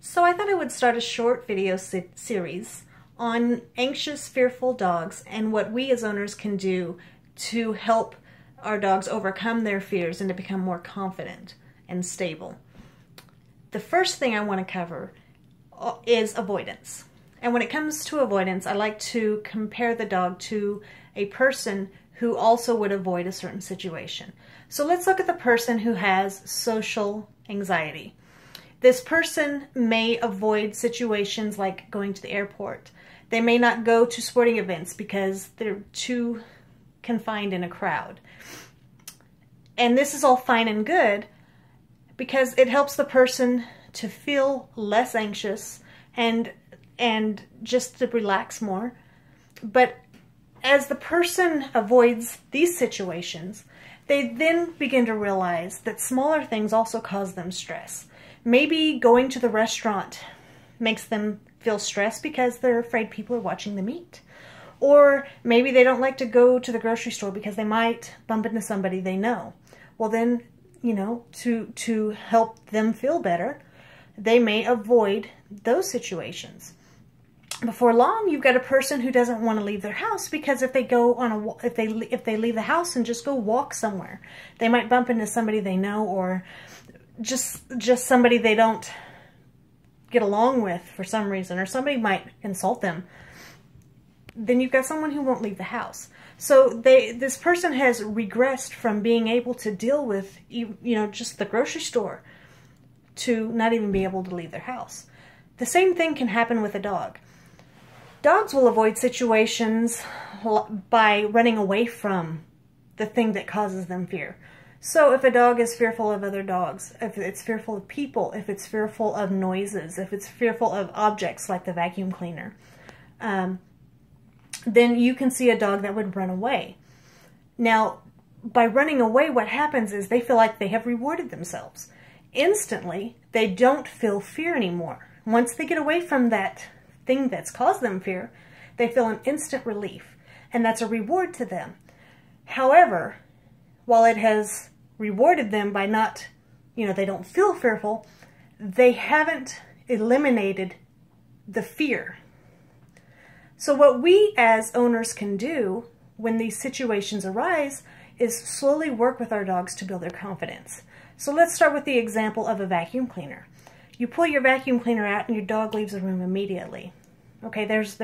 So I thought I would start a short video series on anxious, fearful dogs and what we as owners can do to help our dogs overcome their fears and to become more confident and stable. The first thing I want to cover is avoidance. And when it comes to avoidance, I like to compare the dog to a person who also would avoid a certain situation. So let's look at the person who has social anxiety. This person may avoid situations like going to the airport. They may not go to sporting events because they're too confined in a crowd. And this is all fine and good because it helps the person to feel less anxious and just to relax more. But as the person avoids these situations, they then begin to realize that smaller things also cause them stress. Maybe going to the restaurant makes them feel stressed because they're afraid people are watching them eat. Or maybe they don't like to go to the grocery store because they might bump into somebody they know. Well then, to help them feel better, they may avoid those situations. Before long, you've got a person who doesn't want to leave their house because if they go on if they leave the house and just go walk somewhere, they might bump into somebody they know or just somebody they don't get along with for some reason, or somebody might insult them. Then you've got someone who won't leave the house. So this person has regressed from being able to deal with just the grocery store to not even be able to leave their house. The same thing can happen with a dog. Dogs will avoid situations by running away from the thing that causes them fear. So if a dog is fearful of other dogs, if it's fearful of people, if it's fearful of noises, if it's fearful of objects like the vacuum cleaner, then you can see a dog that would run away. Now, by running away, what happens is they feel like they have rewarded themselves. Instantly, they don't feel fear anymore. Once they get away from that thing that's caused them fear, they feel an instant relief, and that's a reward to them. However, while it has rewarded them by not, they don't feel fearful, they haven't eliminated the fear. So what we as owners can do when these situations arise is slowly work with our dogs to build their confidence. So let's start with the example of a vacuum cleaner. You pull your vacuum cleaner out and your dog leaves the room immediately. Okay, there's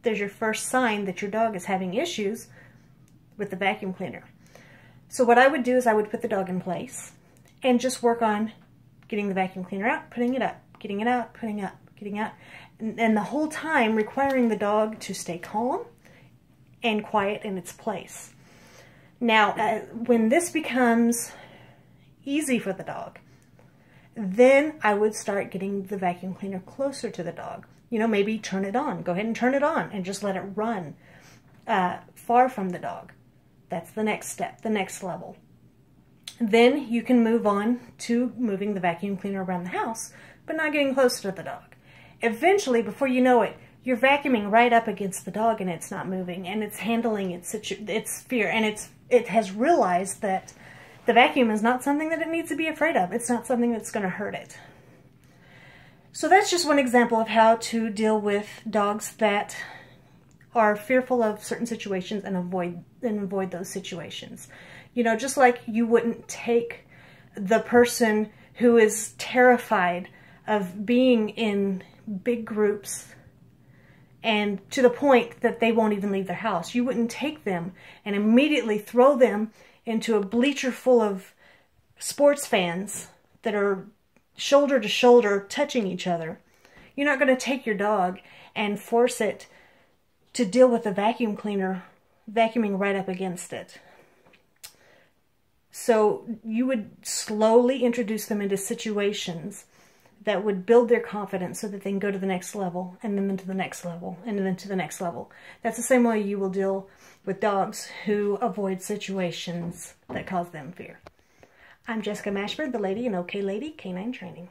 your first sign that your dog is having issues with the vacuum cleaner. So what I would do is I would put the dog in place and just work on getting the vacuum cleaner out, putting it up, getting it out, putting it up, getting out, and the whole time requiring the dog to stay calm and quiet in its place. Now, when this becomes easy for the dog, then I would start getting the vacuum cleaner closer to the dog. Maybe turn it on. Go ahead and turn it on and just let it run far from the dog. That's the next step, the next level. Then you can move on to moving the vacuum cleaner around the house, but not getting closer to the dog. Eventually, before you know it, you're vacuuming right up against the dog and it's not moving, and it's handling its fear, and it has realized that the vacuum is not something that it needs to be afraid of. It's not something that's going to hurt it. So that's just one example of how to deal with dogs that are fearful of certain situations and avoid those situations. Just like you wouldn't take the person who is terrified of being in big groups and to the point that they won't even leave their house. You wouldn't take them and immediately throw them into a bleacher full of sports fans that are shoulder to shoulder touching each other. You're not going to take your dog and force it to deal with the vacuum cleaner vacuuming right up against it. So you would slowly introduce them into situations that would build their confidence so that they can go to the next level, and then to the next level, and then to the next level. That's the same way you will deal with dogs who avoid situations that cause them fear. I'm Jessica Mashford, the lady in OK Lady Canine Training.